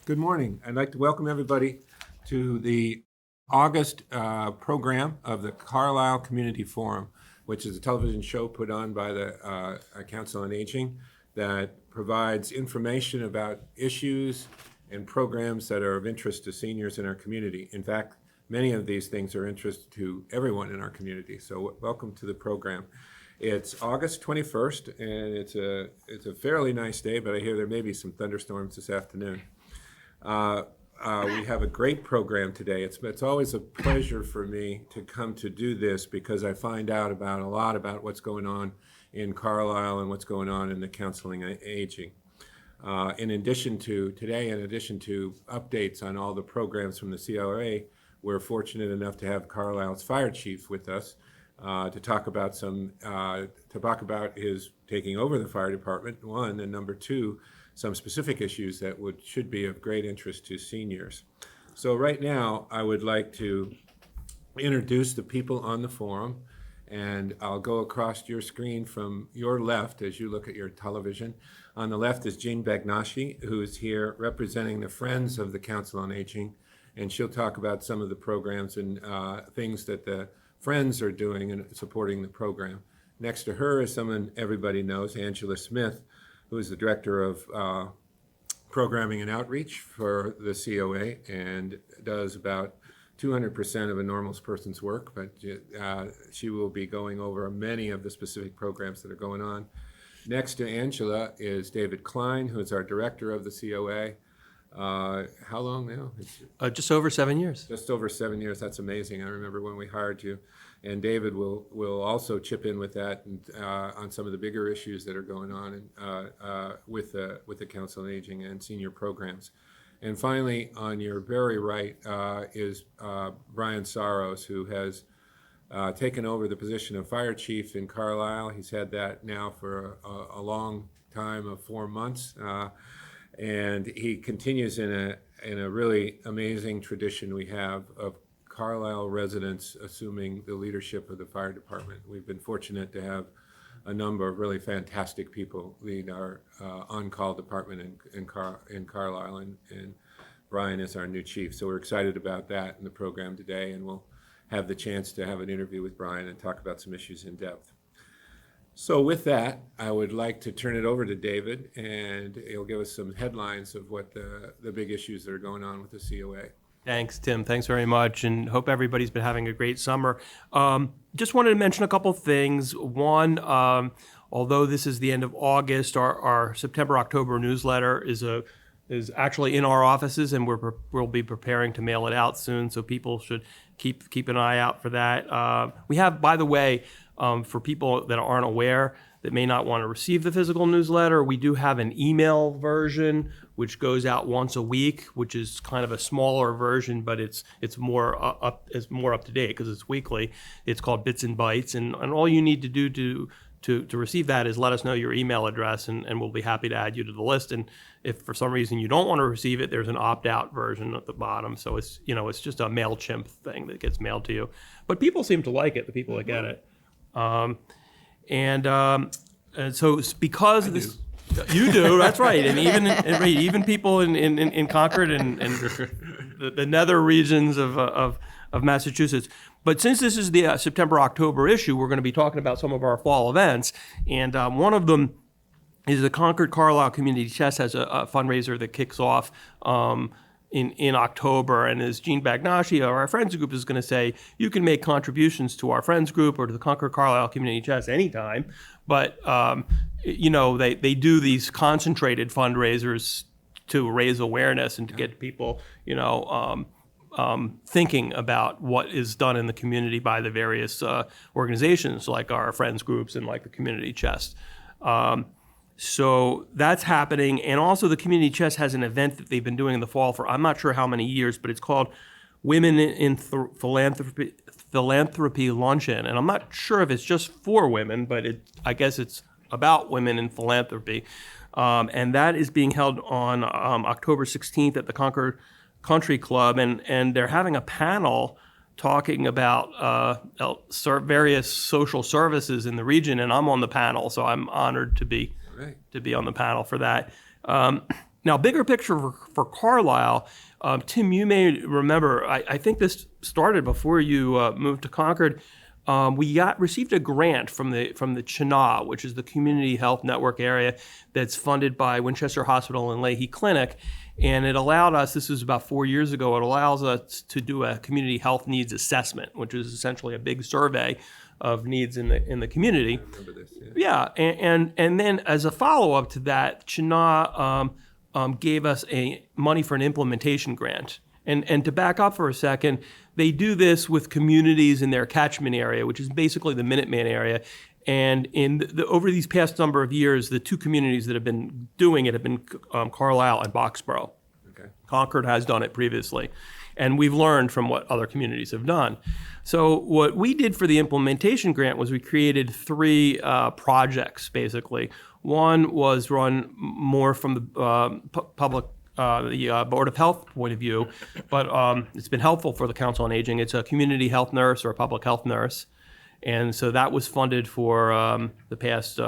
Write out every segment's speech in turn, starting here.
Good morning. I'd like to welcome everybody to the August program of the Carlisle Community Forum, which is a television show put on by the Council on Aging that provides information about issues and programs that are of interest to seniors in our community. In fact, many of these things are of interest to everyone in our community. So welcome to the program. It's August 21st, and it's a fairly nice day, but I hear there may be some thunderstorms this afternoon. We have a great program today. It's always a pleasure for me to come to do this because I find out a lot about what's going on in Carlisle and what's going on in the counseling aging. In addition to updates on all the programs from the CLA, we're fortunate enough to have Carlisle's fire chief with us to talk about his taking over the fire department, one, and number two, some specific issues that should be of great interest to seniors. So right now, I would like to introduce the people on the forum, and I'll go across your screen from your left as you look at your television. On the left is Jean Bagnashi, who is here representing the Friends of the Council on Aging, and she'll talk about some of the programs and things that the Friends are doing in supporting the program. Next to her is someone everybody knows, Angela Smith, who is the Director of Programming and Outreach for the COA and does about 200% of a normal person's work, but she will be going over many of the specific programs that are going on. Next to Angela is David Klein, who is our Director of the COA. How long now? Just over 7 years. Just over 7 years. That's amazing. I remember when we hired you. And David will also chip in with that and, on some of the bigger issues that are going on with the Council on Aging and senior programs. And finally, on your very right is Brian Saros, who has taken over the position of fire chief in Carlisle. He's had that now for a long time of 4 months. And he continues in a really amazing tradition we have of Carlisle residents assuming the leadership of the fire department. We've been fortunate to have a number of really fantastic people lead our on-call department in Carlisle, and Brian is our new chief. So we're excited about that in the program today, and we'll have the chance to have an interview with Brian and talk about some issues in depth. So with that, I would like to turn it over to David, and he'll give us some headlines of what the big issues that are going on with the COA. Thanks, Tim. Thanks very much, and hope everybody's been having a great summer. Just wanted to mention a couple things. One, although this is the end of August, our September-October newsletter is actually in our offices, and we'll be preparing to mail it out soon, so people should keep an eye out for that. We have, by the way, for people that aren't aware, that may not want to receive the physical newsletter, we do have an email version which goes out once a week, which is kind of a smaller version, but it's more up to date because it's weekly. It's called Bits and Bytes, and all you need to do to receive that is let us know your email address, and we'll be happy to add you to the list. And if for some reason you don't want to receive it, there's an opt-out version at the bottom. So it's just a MailChimp thing that gets mailed to you. But people seem to like it, the people that get it. And so it's because of this, you do, that's right, and even people in Concord and the nether regions of Massachusetts. But since this is the September-October issue, we're going to be talking about some of our fall events, and one of them is the Concord Carlisle Community Chest has a fundraiser that kicks off in October, and as Jean Bagnashi, our Friends group, is going to say, you can make contributions to our Friends group or to the Concord Carlisle Community Chest anytime, but they do these concentrated fundraisers to raise awareness and to get people thinking about what is done in the community by the various organizations like our Friends groups and like the Community Chest. So that's happening. And also the Community Chest has an event that they've been doing in the fall for I'm not sure how many years, but it's called Women in Philanthropy Luncheon. And I'm not sure if it's just for women, but I guess it's about women in philanthropy. And that is being held on October 16th at the Concord Country Club. And they're having a panel talking about various social services in the region. And I'm on the panel, so I'm honored to be on the panel for that. Now, bigger picture for Carlisle, Tim, you may remember, I think this started before you moved to Concord. We received a grant from the CHNA, which is the Community Health Network area that's funded by Winchester Hospital and Leahy Clinic. And it allowed us, this was about 4 years ago, it allows us to do a community health needs assessment, which is essentially a big survey of needs in the community. I remember this, yeah. Yeah, and then as a follow-up to that, CHNA gave us money for an implementation grant. And to back up for a second, they do this with communities in their catchment area, which is basically the Minuteman area. And over these past number of years, the two communities that have been doing it have been Carlisle and Boxborough. Okay. Concord has done it previously. And we've learned from what other communities have done. So what we did for the implementation grant was we created 3 projects, basically. One was run more from the the Board of Health point of view, but it's been helpful for the Council on Aging. It's a community health nurse or a public health nurse. And so that was funded for the past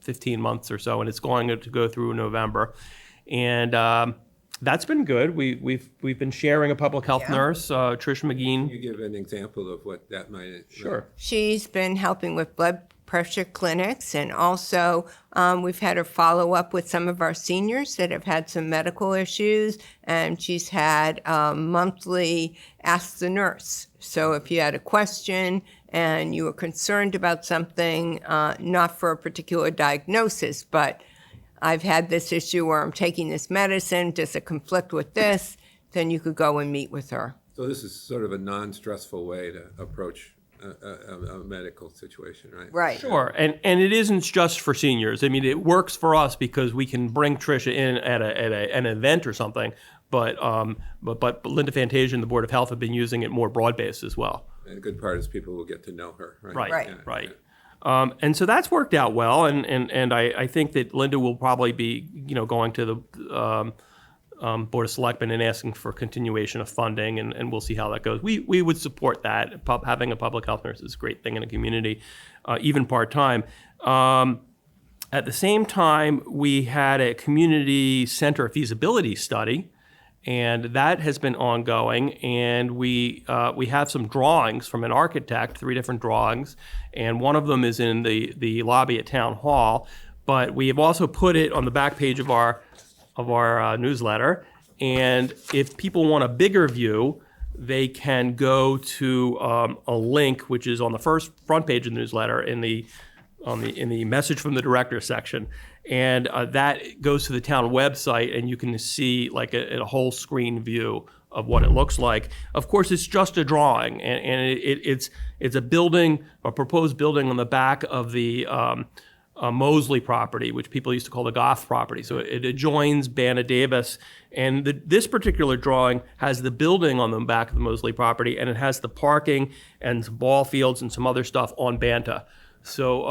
15 months or so, and it's going to go through November. And that's been good. We've been sharing a public health nurse, Trish McGean. Can you give an example of what that might? Sure. She's been helping with blood pressure clinics, and also we've had her follow up with some of our seniors that have had some medical issues, and she's had monthly Ask the Nurse. So if you had a question and you were concerned about something, not for a particular diagnosis, but I've had this issue where I'm taking this medicine, does it conflict with this? Then you could go and meet with her. So this is sort of a non-stressful way to approach a medical situation, right? Right. Sure, and it isn't just for seniors. I mean, it works for us because we can bring Tricia in at an event or something. But Linda Fantasia and the Board of Health have been using it more broad-based as well. And the good part is people will get to know her, right? Right. Yeah, Right. yeah. And so that's worked out well, and I think that Linda will probably be going to the Board of Selectmen and asking for continuation of funding, and we'll see how that goes. We would support that. Having a public health nurse is a great thing in a community, even part-time. At the same time, we had a community center feasibility study, and that has been ongoing. And we have some drawings from an architect, 3 different drawings, and one of them is in the lobby at Town Hall. But we have also put it on the back page of our newsletter. And if people want a bigger view, they can go to a link which is on the front page of the newsletter in the message from the director section, and that goes to the town website, and you can see like a whole screen view of what it looks like. Of course, it's just a drawing, and it's a building, a proposed building on the back of the Mosley property, which people used to call the Goff property. So it adjoins Banna Davis, and this particular drawing has the building on the back of the Mosley property, and it has the parking and some ball fields and some other stuff on Banta. So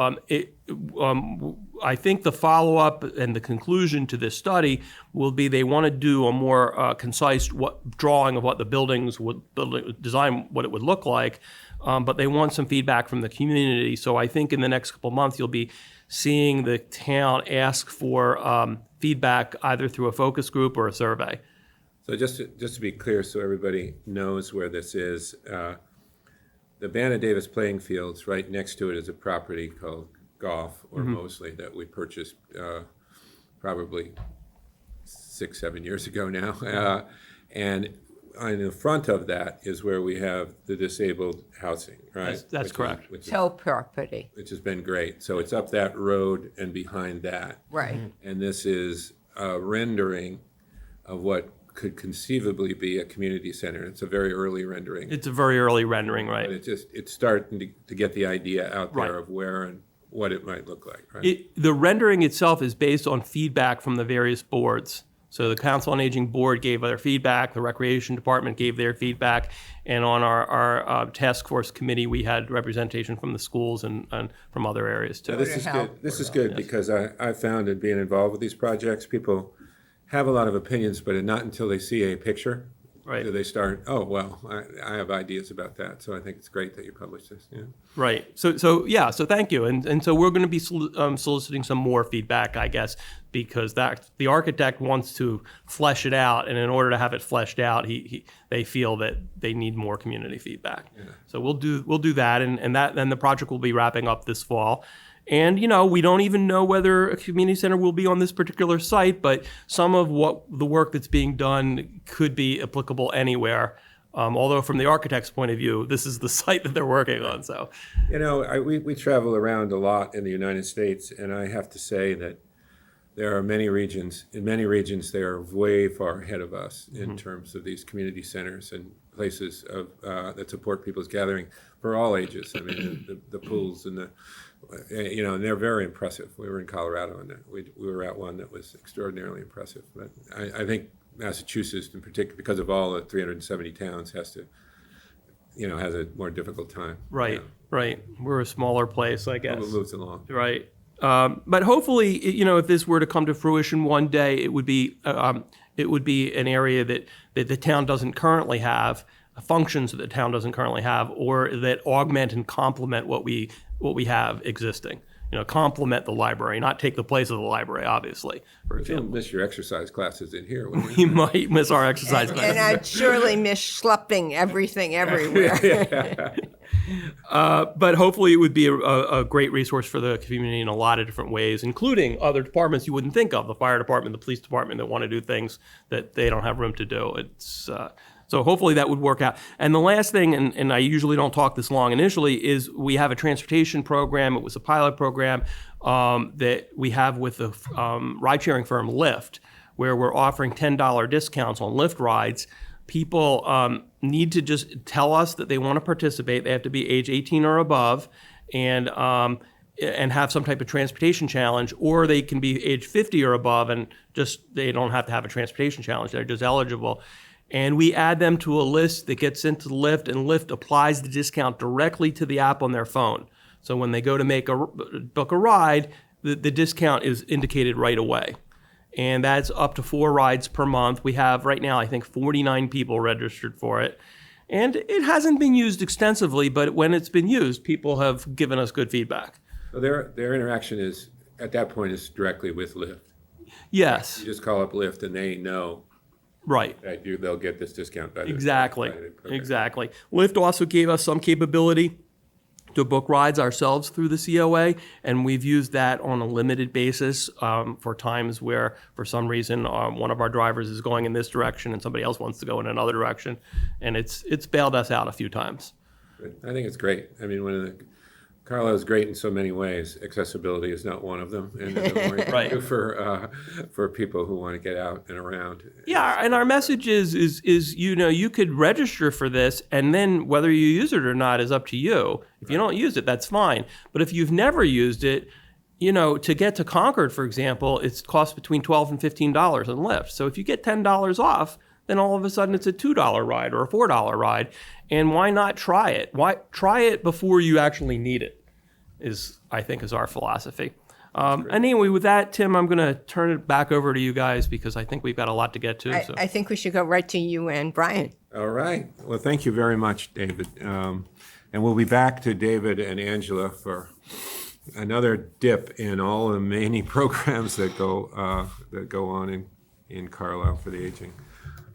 I think the follow-up and the conclusion to this study will be they want to do a more concise drawing of what the buildings would design, what it would look like, but they want some feedback from the community. So I think in the next couple of months you'll be seeing the town ask for feedback either through a focus group or a survey. So just to be clear, so everybody knows where this is, the Banna Davis playing fields, right next to it is a property called Goff or Mosley that we purchased probably 6-7 years ago now. And in the front of that is where we have the disabled housing, right? That's correct. Tow property. Which has been great. So it's up that road and behind that. Right. And this is a rendering of what could conceivably be a community center. It's a very early rendering. It's a very early rendering, But right? it's starting to get the idea out there Right. of where and what it might look like, right? The rendering itself is based on feedback from the various boards. So the Council on Aging board gave their feedback, the Recreation Department gave their feedback, and on our task force committee, we had representation from the schools and from other areas too. Now, this is good. This is good because I found in being involved with these projects, people have a lot of opinions, but not until they see a picture. Right. Do they start, oh, well, I have ideas about that, so I think it's great that you published this, yeah. Right. So thank you. And so we're going to be soliciting some more feedback, I guess, because the architect wants to flesh it out, and in order to have it fleshed out, they feel that they need more community feedback. Yeah. So we'll do that, and then the project will be wrapping up this fall. And, we don't even know whether a community center will be on this particular site, but some of the work that's being done could be applicable anywhere. Although from the architect's point of view, this is the site that they're working on. So, we travel around a lot in the United States, and I have to say that there are many regions. In many regions, they are way far ahead of us in terms of these community centers and places that support people's gathering for all ages. I mean, the pools and and they're very impressive. We were in Colorado, and we were at one that was extraordinarily impressive. But I think Massachusetts, in particular, because of all the 370 towns, has a more difficult time. Right. We're a smaller place, I guess. It moves along. Right. But hopefully, if this were to come to fruition one day, it would be an area that the town doesn't currently have, functions that the town doesn't currently have, or that augment and complement what we have existing. Complement the library, not take the place of the library, obviously, for You example. don't miss your exercise classes in here, would We you? might miss our exercise class. And I'd surely miss schlepping everything everywhere. But hopefully it would be a great resource for the community in a lot of different ways, including other departments you wouldn't think of, the fire department, the police department, that want to do things that they don't have room to do. So hopefully that would work out. And the last thing, and I usually don't talk this long initially, is we have a transportation program. It was a pilot program that we have with the ride-sharing firm Lyft, where we're offering $10 discounts on Lyft rides. People need to just tell us that they want to participate. They have to be age 18 or above, and have some type of transportation challenge, or they can be age 50 or above and just they don't have to have a transportation challenge. They're just eligible. And we add them to a list that gets sent to Lyft, and Lyft applies the discount directly to the app on their phone. So when they go to book a ride, the discount is indicated right away. And that's up to 4 rides per month. We have right now, I think, 49 people registered for it. And it hasn't been used extensively, but when it's been used, people have given us good feedback. So their interaction at that point, is directly with Lyft. Yes, You just call up Lyft, and they know right. that they'll get this discount. By the Exactly. Lyft also gave us some capability to book rides ourselves through the COA, and we've used that on a limited basis for times where, for some reason, one of our drivers is going in this direction and somebody else wants to go in another direction, and it's bailed us out a few times. I think it's great. I mean, Carlisle is great in so many ways. Accessibility is not one of them, and the more you can do for people who want to get out and around. Yeah, and our message is you could register for this, and then whether you use it or not is up to you. If you don't use it, that's fine. But if you've never used it, to get to Concord, for example, it costs between $12 and $15 on Lyft. So if you get $10 off, then all of a sudden it's a $2 ride or a $4 ride. And why not try it? Why try it before you actually need it? I think is our philosophy. Anyway, with that, Tim, I'm going to turn it back over to you guys because I think we've got a lot to get to. I think we should go right to you and Brian. All right. Well, thank you very much, David. And we'll be back to David and Angela for another dip in all the many programs that go on in Carlisle for the aging.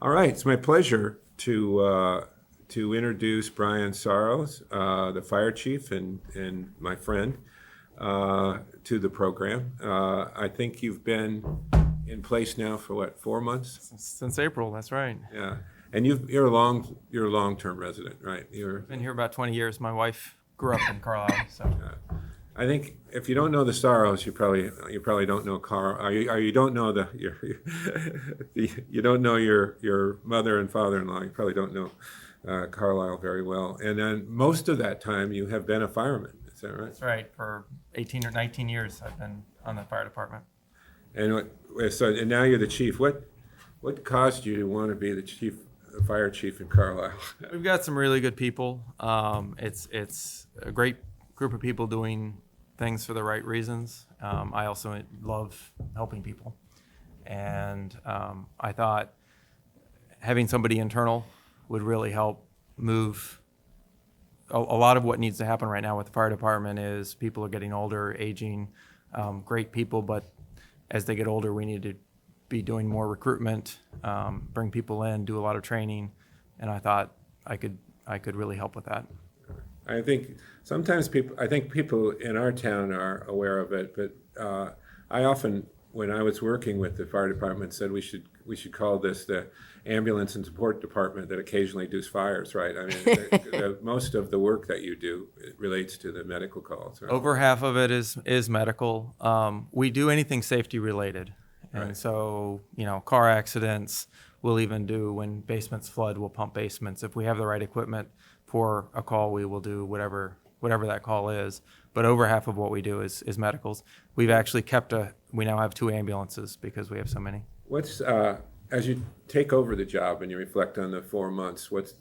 All right. It's my pleasure to introduce Brian Sorrows, the fire chief and my friend, to the program. I think you've been in place now for 4 months? Since April, that's right. Yeah, and you're a long-term resident, right? Been here about 20 years. My wife grew up in Carlisle, so. I think if you don't know the Sorrows, you probably don't know Carl. Or you don't know you don't know your mother and father-in-law. You probably don't know Carlisle very well. And then most of that time you have been a fireman. Is that right? That's right. For 18 or 19 years, I've been on the fire department. And and now you're the chief. What caused you to want to be the fire chief in Carlisle? We've got some really good people. It's a great group of people doing things for the right reasons. I also love helping people. And I thought having somebody internal would really help move. A lot of what needs to happen right now with the fire department is people are getting older, aging, great people, but as they get older, we need to be doing more recruitment, bring people in, do a lot of training, and I thought I could really help with that. I think sometimes people in our town are aware of it, but I often, when I was working with the fire department, said we should call this the ambulance and support department that occasionally does fires, right? I mean, most of the work that you do relates to the medical calls. Right? Over half of it is medical. We do anything safety related, and Right. so car accidents. We'll even do when basements flood. We'll pump basements. If we have the right equipment for a call, we will do whatever that call is. But over half of what we do is medicals. We've actually we now have 2 ambulances because we have so many. What's as you take over the job and you reflect on the 4 months, what's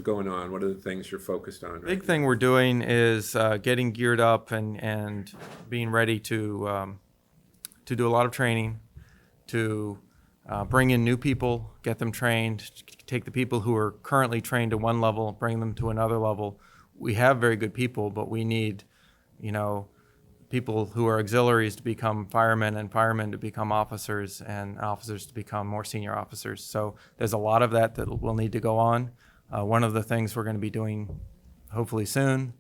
going on? What are the things you're focused on? Big thing we're doing is getting geared up and being ready to do a lot of training, to bring in new people, get them trained, take the people who are currently trained to one level, bring them to another level. We have very good people, but we need, people who are auxiliaries to become firemen and firemen to become officers and officers to become more senior officers. So there's a lot of that will need to go on. One of the things we're going to be doing hopefully soon,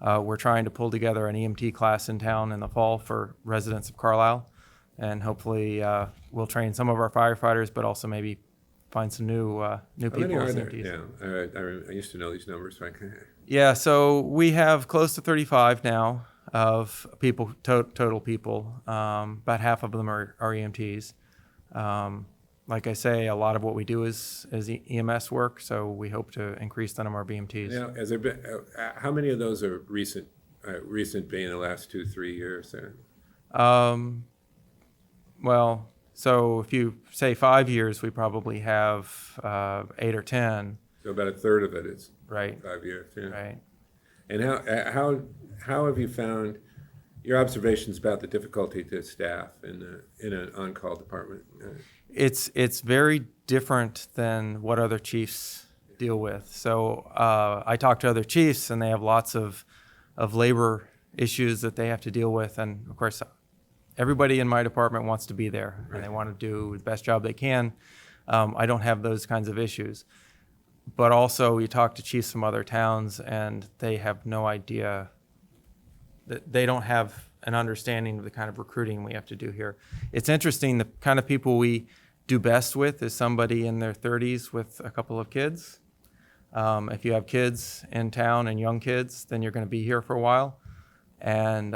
we're trying to pull together an EMT class in town in the fall for residents of Carlisle. And hopefully we'll train some of our firefighters, but also maybe find some new How people many are as there? EMTs. I used to know these numbers. Right? Yeah, so we have close to 35 now of people, total people. About half of them are EMTs. Like I say, a lot of what we do is EMS work, so we hope to increase the number of EMTs. Now, has there been, how many of those are recent being the last 2-3 years? Well, so if you say 5 years, we probably have 8 or 10. So about a third of it is Right. 5 years. Yeah. Right. And how have you found your observations about the difficulty to staff in an on-call department? It's very different than what other chiefs deal with. So I talk to other chiefs, and they have lots of labor issues that they have to deal with, and of course, everybody in my department wants to be there, and they want to do the best job they can. I don't have those kinds of issues. But also, you talk to chiefs from other towns, and they have no idea, that they don't have an understanding of the kind of recruiting we have to do here. It's interesting, the kind of people we do best with is somebody in their 30s with a couple of kids. If you have kids in town and young kids, then you're going to be here for a while. And,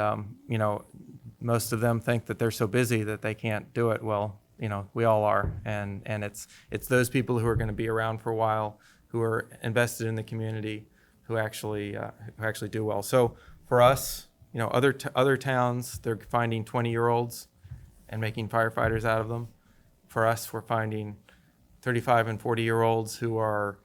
most of them think that they're so busy that they can't do it. Well, we all are. And it's those people who are going to be around for a while, who are invested in the community, who actually do well. So for us, other towns, they're finding 20-year-olds and making firefighters out of them. For us, we're finding 35 and 40-year-olds who are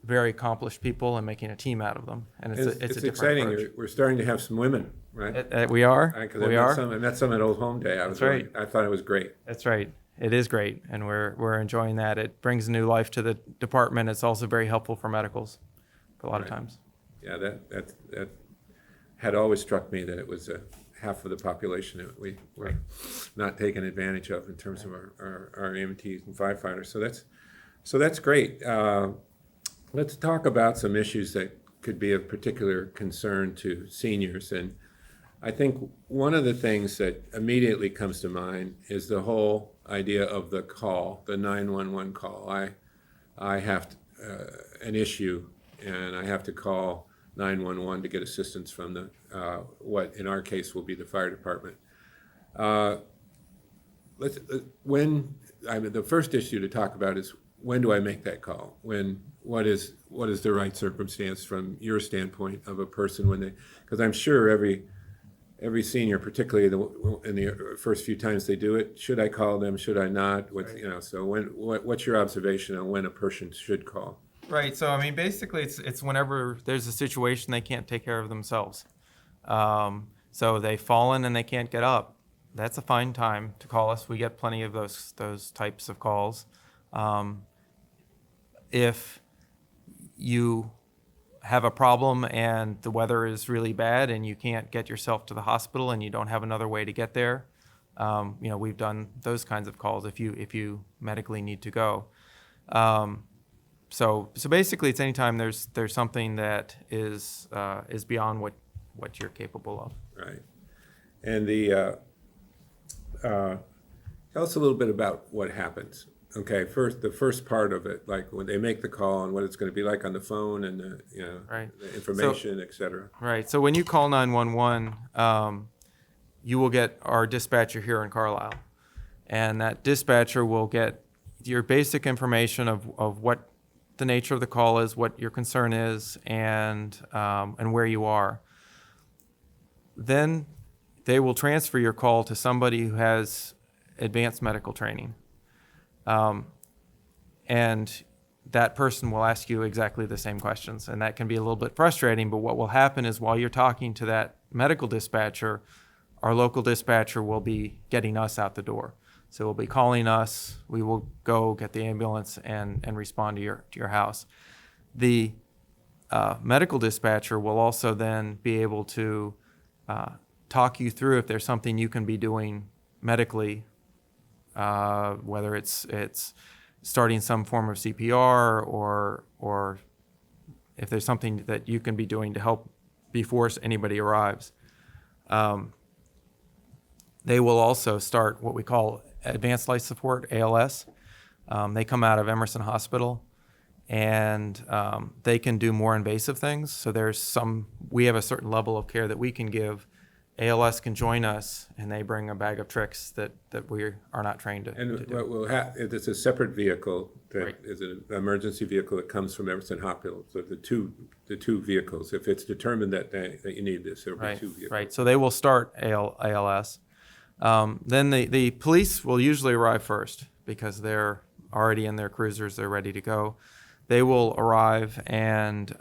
very accomplished people and making a team out of them. And it's a different exciting. approach. We're starting to have some women, right? We are. Because We are. I met some at Old Home Day. That's right. I thought it was great. That's right. It is great, and we're enjoying that. It brings new life to the department. It's also very helpful for medicals a lot of Right. times. Yeah, that had always struck me that it was half of the population that we were not taking advantage of in terms of our EMTs and firefighters. So that's great. Let's talk about some issues that could be of particular concern to seniors. And I think one of the things that immediately comes to mind is the whole idea of the call, the 911 call. I have an issue, and I have to call 911 to get assistance from the what in our case will be the fire department. The first issue to talk about is, when do I make that call? What is the right circumstance from your standpoint of a person because I'm sure every senior, particularly in the first few times they do it, should I call them? Should I not? So what's your observation on when a person should call? Right. So I mean, basically, it's whenever there's a situation they can't take care of themselves. So they've fallen and they can't get up. that's a fine time to call us. We get plenty of those types of calls. If you have a problem and the weather is really bad and you can't get yourself to the hospital and you don't have another way to get there, we've done those kinds of calls if you medically need to go. So basically, it's anytime there's something that is beyond what you're capable of. Right. And tell us a little bit about what happens. Okay, the first part of it, like when they make the call and what it's going to be like on the phone and Right. the information, et cetera. Right. So when you call 911, you will get our dispatcher here in Carlisle, and that dispatcher will get your basic information of what the nature of the call is, what your concern is, and where you are. Then they will transfer your call to somebody who has advanced medical training. And that person will ask you exactly the same questions. And that can be a little bit frustrating, but what will happen is while you're talking to that medical dispatcher, our local dispatcher will be getting us out the door. So we'll be calling us, we will go get the ambulance and respond to your house. The medical dispatcher will also then be able to talk you through if there's something you can be doing medically, whether it's starting some form of CPR or if there's something that you can be doing to help before anybody arrives. They will also start what we call advanced life support, ALS. They come out of Emerson Hospital, and they can do more invasive things. So we have a certain level of care that we can give. ALS can join us, and they bring a bag of tricks that we are not trained to And do. what will happen, it's a separate vehicle that Right. is an emergency vehicle that comes from Emerson Hospital. So the two vehicles, if it's determined that you need this, there will be Right, two vehicles. right. So they will start ALS. Then the police will usually arrive first because they're already in their cruisers. They're ready to go. They will arrive and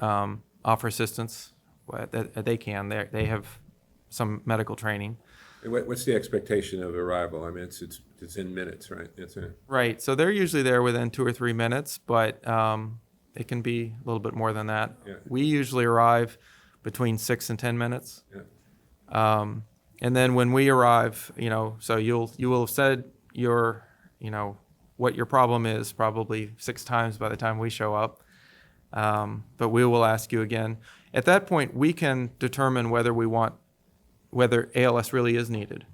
offer assistance that they can. They have some medical training. And what's the expectation of arrival? I mean, it's in minutes, right? Right. So they're usually there within 2 or 3 minutes, but it can be a little bit more than that. Yeah. We usually arrive between 6 and 10 minutes. Yeah. And then when we arrive, so you will have said what your problem is probably 6 times by the time we show up. But we will ask you again. At that point, we can determine whether ALS really is needed.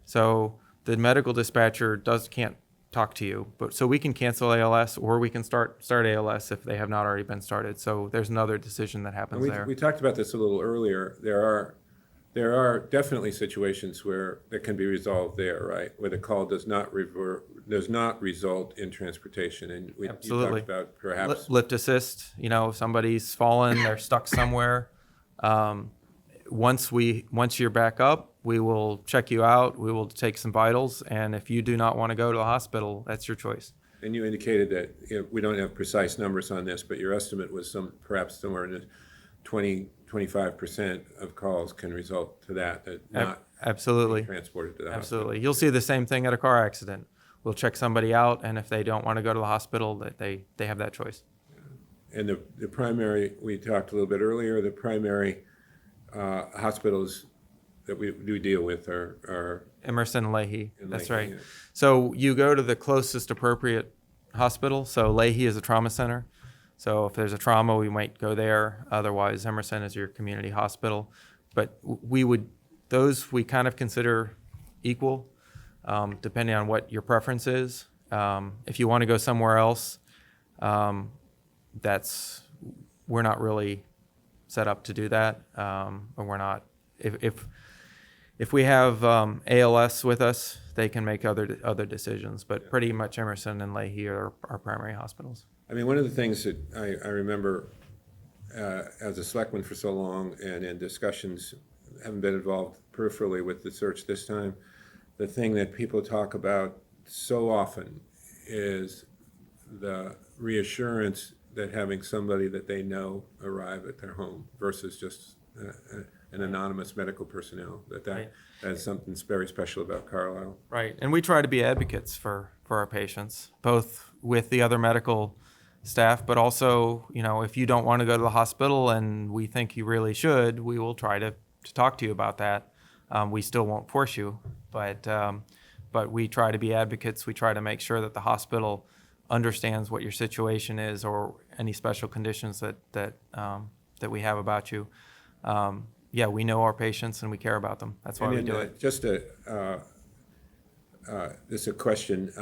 So the medical dispatcher can't talk to you, but so we can cancel ALS or we can start ALS if they have not already been started. So there's another decision that happens there. We talked about this a little earlier. There are definitely situations where it can be resolved there, right? Where the call does not result in transportation. And you Absolutely. talked about perhaps Lift assist, somebody's fallen, they're stuck somewhere. Once you're back up, we will check you out, we will take some vitals, and if you do not want to go to the hospital, that's your choice. And you indicated that we don't have precise numbers on this, but your estimate was perhaps somewhere in the 25% of calls can result to that not Absolutely. being transported to the Absolutely. You'll see the same thing at a car accident. We'll check somebody out, and if they don't want to go to the hospital, that they have that choice. hospital. And the primary, we talked a little bit earlier, the primary hospitals that we do deal with are Emerson and Leahy. in That's Leahy, right. yeah. So you go to the closest appropriate hospital. So Leahy is a trauma center. So if there's a trauma, we might go there. Otherwise, Emerson is your community hospital. But those we kind of consider equal, depending on what your preference is. If you want to go somewhere else, we're not really set up to do that. And we're not. If we have ALS with us, they can make other decisions. But pretty much Emerson and Leahy are our primary hospitals. I mean, one of the things that I remember as a selectman for so long and in discussions, having been involved peripherally with the search this time, the thing that people talk about so often is the reassurance that having somebody that they know arrive at their home versus just and anonymous medical personnel. Right. That's something very special about Carlisle. Right, and we try to be advocates for our patients, both with the other medical staff, but also, if you don't want to go to the hospital and we think you really should, we will try to talk to you about that. We still won't force you, but we try to be advocates. We try to make sure that the hospital understands what your situation is or any special conditions that we have about you. Yeah, we know our patients and we care about them. That's why we do it. Just this is a question.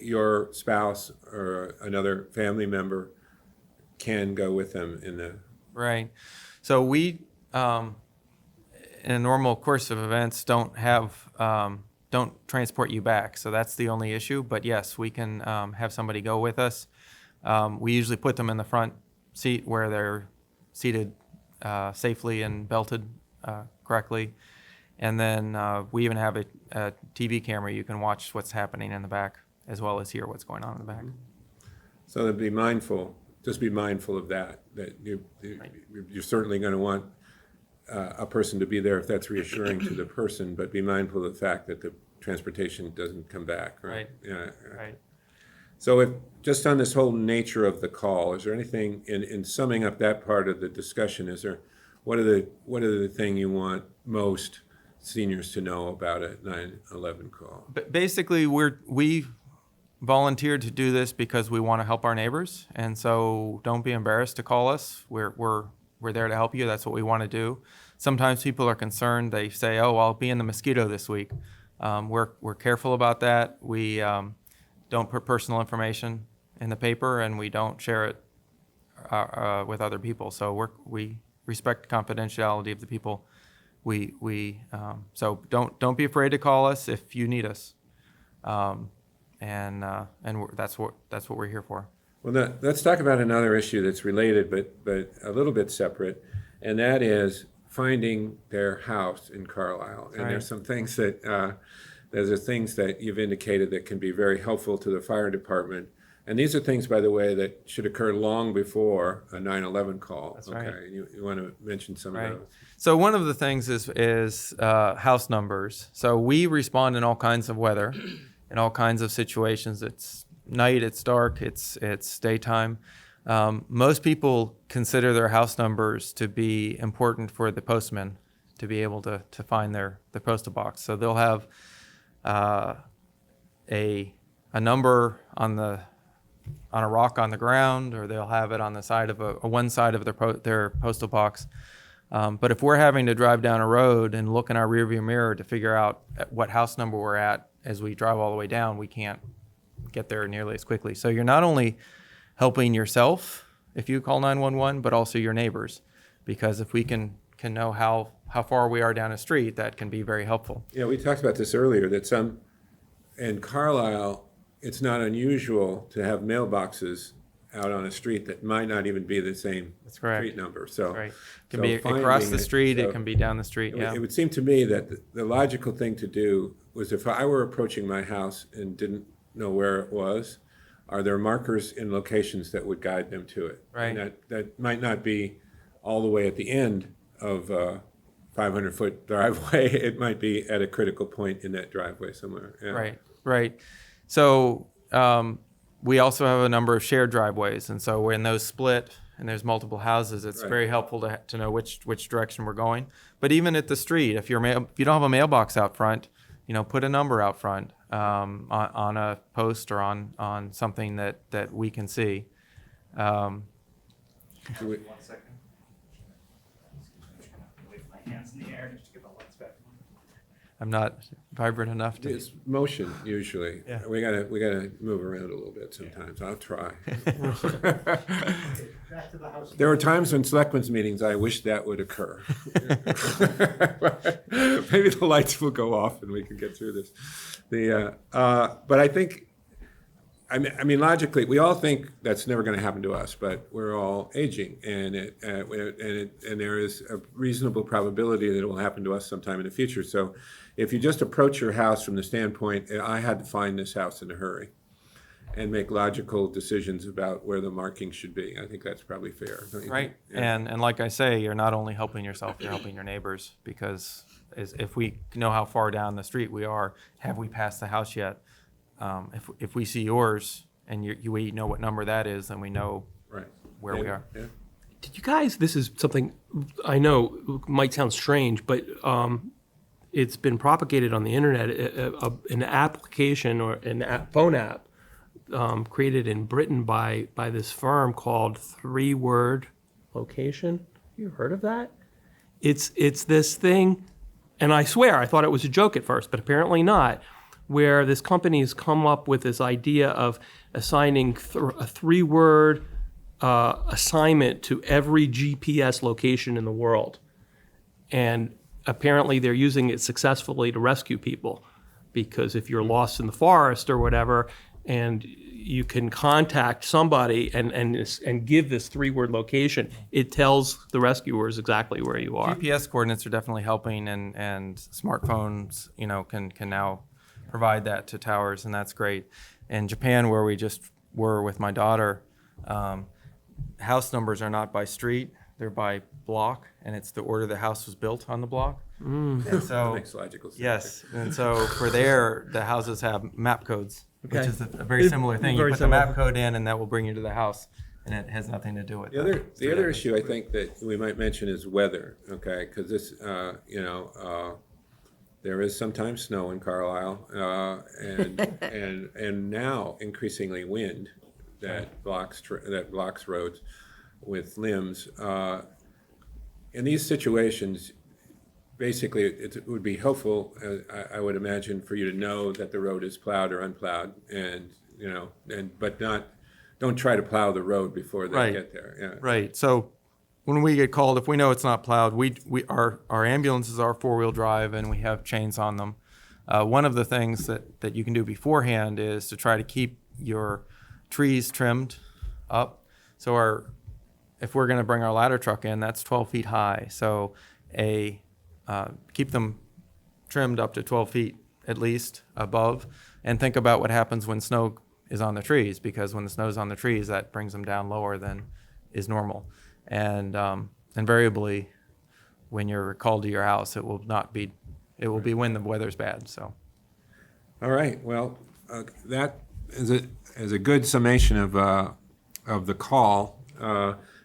Your spouse or another family member can go with them in the... Right. So we, in a normal course of events, don't transport you back. So that's the only issue. But yes, we can have somebody go with us. We usually put them in the front seat where they're seated safely and belted correctly. And then we even have a TV camera. You can watch what's happening in the back as well as hear what's going on in the back. So be mindful of that you're certainly going to want a person to be there if that's reassuring to the person, but be mindful of the fact that the transportation doesn't come back, right? Right. Yeah. Right. So if, just on this whole nature of the call, is there anything, in summing up that part of the discussion, what are the thing you want most seniors to know about a 911 call? But basically, we volunteered to do this because we want to help our neighbors, and so don't be embarrassed to call us. We're there to help you. That's what we want to do. Sometimes people are concerned. They say, "Oh, I'll be in the mosquito this week." We're careful about that. We don't put personal information in the paper, and we don't share it with other people. So we respect confidentiality of the people. So don't be afraid to call us if you need us, and that's what we're here for. Well, let's talk about another issue that's related, but a little bit separate, and that is finding their house in Carlisle. And Right. there's some things that you've indicated that can be very helpful to the fire department. And these are things, by the way, that should occur long before a 911 call. That's okay, right. you want to mention some Right. of those? So one of the things is house numbers. So we respond in all kinds of weather, in all kinds of situations. It's night, it's dark, it's daytime. Most people consider their house numbers to be important for the postman to be able to find their postal box. So they'll have a number on a rock on the ground, or they'll have it on the side of one side of their postal box. But if we're having to drive down a road and look in our rearview mirror to figure out what house number we're at as we drive all the way down, we can't get there nearly as quickly. So you're not only helping yourself if you call 911, but also your neighbors, because if we can know how far we are down a street, that can be very helpful. Yeah, we talked about this earlier, that in Carlisle, it's not unusual to have mailboxes out on a street that might not even be the same That's correct. street number. So Right. It can so be finding across the it- street, so it can be down the street, yeah. It would seem to me that the logical thing to do was, if I were approaching my house and didn't know where it was, are there markers in locations that would guide them to it? Right. And that might not be all the way at the end of a 500-foot driveway. It might be at a critical point in that driveway somewhere. Yeah. Right. So we also have a number of shared driveways, and so when those split and there's multiple houses, it's Right. very helpful to know which direction we're going. But even at the street, if you don't have a mailbox out front, put a number out front on a post or on something that we can see. Do we- 1 second. Wave my hands in the air just to get the lights back on. I'm not vibrant enough to. It's motion usually. Yeah. We gotta move around a little bit sometimes. I'll try. Back to the house. There were times in selectmen's meetings I wish that would occur. Maybe the lights will go off and we can get through this. But I think, I mean, logically, we all think that's never going to happen to us, but we're all aging, and there is a reasonable probability that it will happen to us sometime in the future. So, if you just approach your house from the standpoint, I had to find this house in a hurry, and make logical decisions about where the marking should be. I think that's probably fair, don't you Right. think? Yeah. And like I say, you're not only helping yourself, you're helping your neighbors, because if we know how far down the street we are, have we passed the house yet? If we see yours and we know what number that is, then we know Right. where we Yeah, are. yeah. Did you guys, this is something I know might sound strange, but it's been propagated on the internet, an application or phone app created in Britain by this firm called 3-Word Location. You heard of that? It's this thing, and I swear I thought it was a joke at first, but apparently not, where this company has come up with this idea of assigning a 3-word assignment to every GPS location in the world. And apparently they're using it successfully to rescue people, because if you're lost in the forest or whatever, and you can contact somebody and give this 3-word location, it tells the rescuers exactly where you are. GPS coordinates are definitely helping, and smartphones, can now provide that to towers, and that's great. In Japan, where we just were with my daughter, house numbers are not by street, they're by block, and it's the order the house was built on the block. And That so, makes logical sense. yes, and so for there, the houses have map codes, which Okay. is a very similar thing. You Very put similar. the map code in, and that will bring you to the house, and it has nothing to do with The other issue I think that we might mention is weather, okay? Because this, there is sometimes snow in Carlisle, and now increasingly wind that blocks roads with limbs. In these situations, basically, it would be helpful, I would imagine, for you to know that the road is plowed or unplowed, but don't try to plow the road before they Right. get there. Yeah. Right. So when we get called, if we know it's not plowed, our ambulances are 4-wheel drive, and we have chains on them. One of the things that you can do beforehand is to try to keep your trees trimmed up. So if we're going to bring our ladder truck in, that's 12 feet high. So keep them trimmed up to 12 feet at least above, and think about what happens when snow is on the trees, because when the snow's on the trees, that brings them down lower than is normal. And invariably, when you're called to your house, it will be when the weather's bad. So. All right, well, that is a good summation of the call.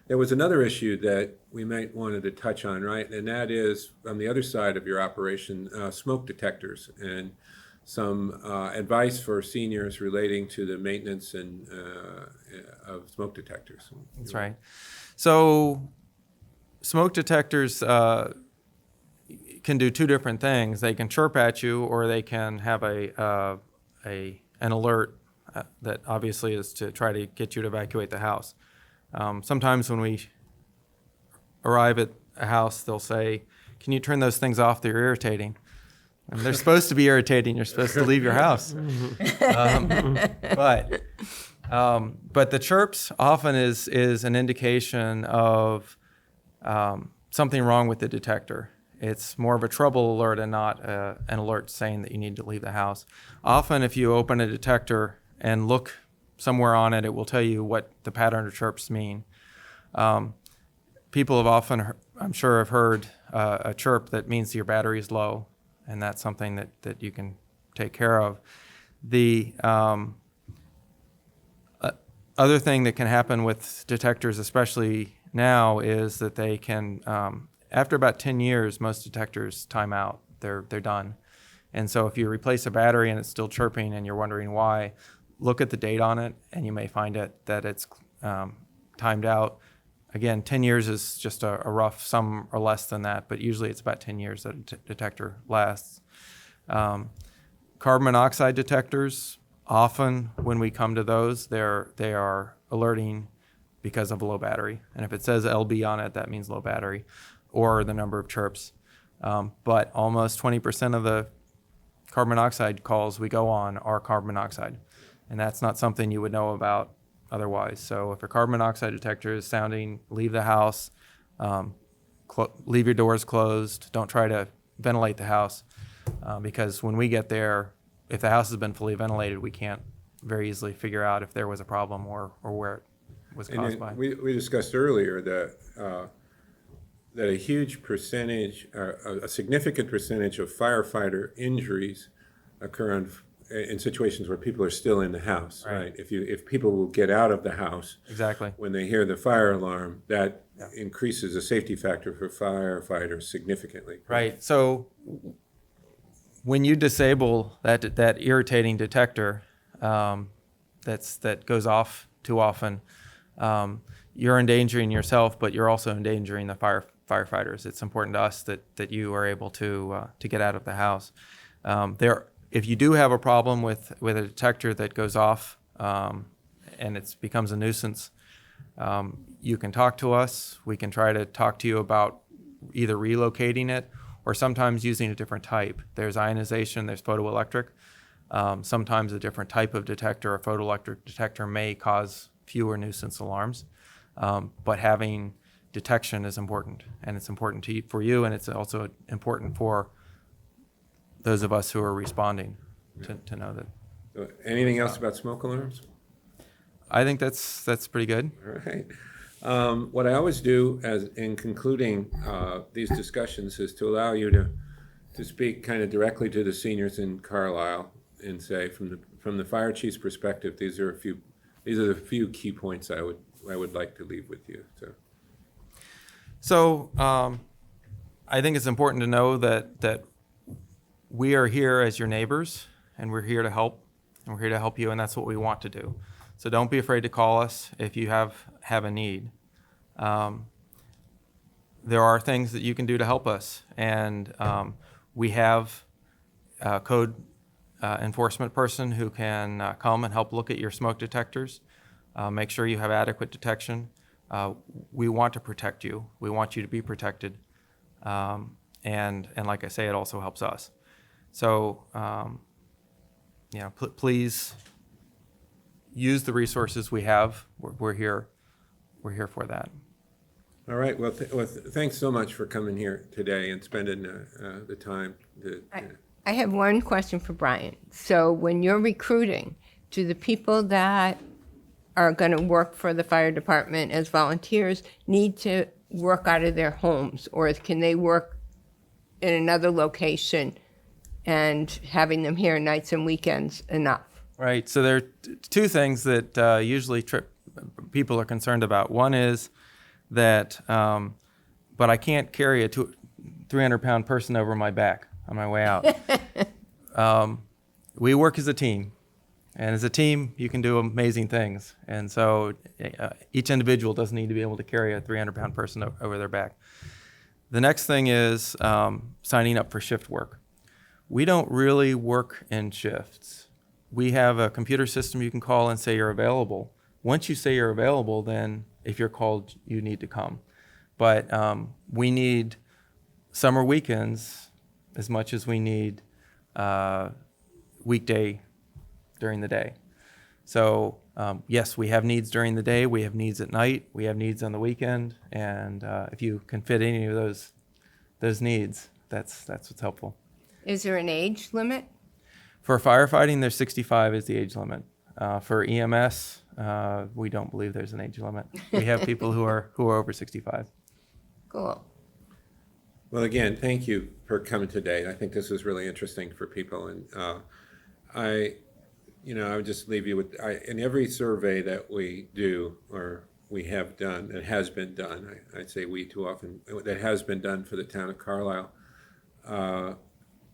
There was another issue that we might wanted to touch on, right? And that is, on the other side of your operation, smoke detectors and some advice for seniors relating to the maintenance of smoke detectors. That's right. So smoke detectors can do two different things. They can chirp at you, or they can have an alert that obviously is to try to get you to evacuate the house. Sometimes when we arrive at a house, they'll say, "Can you turn those things off? They're irritating." And they're supposed to be irritating. You're supposed to leave your house. But the chirps often is an indication of something wrong with the detector. It's more of a trouble alert and not an alert saying that you need to leave the house. Often if you open a detector and look somewhere on it, it will tell you what the pattern of chirps mean. People have often, I'm sure, have heard a chirp that means your battery is low, and that's something that you can take care of. The other thing that can happen with detectors, especially now, is that they can, after about 10 years, most detectors time out. They're done. And so if you replace a battery and it's still chirping and you're wondering why, look at the date on it, and you may find that it's timed out. Again, 10 years is just a rough, some or less than that, but usually it's about 10 years that a detector lasts. Carbon monoxide detectors, often when we come to those, they are alerting because of a low battery. And if it says LB on it, that means low battery, or the number of chirps. But almost 20% of the carbon monoxide calls we go on are carbon monoxide. And that's not something you would know about otherwise. So if a carbon monoxide detector is sounding, leave the house, leave your doors closed, don't try to ventilate the house, because when we get there, if the house has been fully ventilated, we can't very easily figure out if there was a problem or where it was And caused then by. we discussed earlier that a huge percentage, a significant percentage of firefighter injuries occur in situations where people are still in the house, right? If people will get out of the house Exactly. when they hear the fire alarm, that increases the safety factor for firefighters significantly. Right. So when you disable that irritating detector that goes off too often, you're endangering yourself, but you're also endangering the firefighters. It's important to us that you are able to get out of the house. If you do have a problem with a detector that goes off and it becomes a nuisance, you can talk to us. We can try to talk to you about either relocating it or sometimes using a different type. There's ionization, there's photoelectric. Sometimes a different type of detector, a photoelectric detector, may cause fewer nuisance alarms. But having detection is important, and it's important for you, and it's also important for those of us who are responding to know that. So anything else about smoke alarms? I think that's pretty good. All right. What I always do in concluding these discussions is to allow you to speak kind of directly to the seniors in Carlisle and say, from the fire chief's perspective, these are the few key points I would like to leave with you. So I think it's important to know that we are here as your neighbors, and we're here to help, and we're here to help you, and that's what we want to do. So don't be afraid to call us if you have a need. There are things that you can do to help us, and we have a code enforcement person who can come and help look at your smoke detectors, make sure you have adequate detection. We want to protect you. We want you to be protected, and like I say, it also helps us. So, please use the resources we have. We're here for that. All right. Well, thanks so much for coming here today and spending the time. I have one question for Brian. So when you're recruiting, do the people that are going to work for the fire department as volunteers need to work out of their homes, or can they work in another location and having them here nights and weekends enough? Right. So there are two things that usually people are concerned about. One is that, but I can't carry a 300-pound person over my back on my way out. We work as a team. And as a team, you can do amazing things. And so each individual doesn't need to be able to carry a 300-pound person over their back. The next thing is signing up for shift work. We don't really work in shifts. We have a computer system you can call and say you're available. Once you say you're available, then if you're called, you need to come. But we need summer weekends as much as we need weekday during the day. So yes, we have needs during the day, we have needs at night, we have needs on the weekend, and if you can fit any of those needs, that's what's helpful. Is there an age limit? For firefighting, there's 65 is the age limit. For EMS, we don't believe there's an age limit. We have people who are over 65. Cool. Well, again, thank you for coming today. I think this is really interesting for people, and I would just leave you with, in every survey that we do or we have done, that has been done, I'd say we too often, that has been done for the town of Carlisle,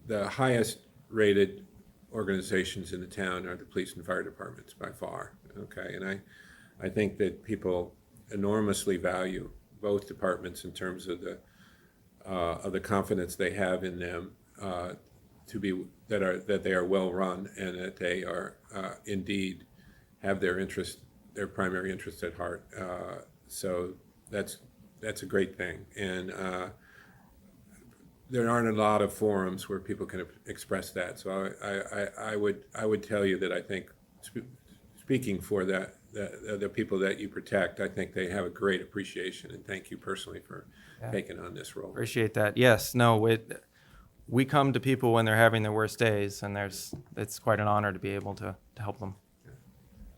the highest rated organizations in the town are the police and fire departments by far. Okay, and I think that people enormously value both departments in terms of the confidence they have in them that they are well run and that they are indeed have their primary interest at heart. So that's a great thing, and there aren't a lot of forums where people can express that. So I would tell you that I think speaking for the people that you protect, I think they have a great appreciation, and thank you personally for taking on this role. Appreciate that. Yes, no, we come to people when they're having their worst days, and it's quite an honor to be able to help them.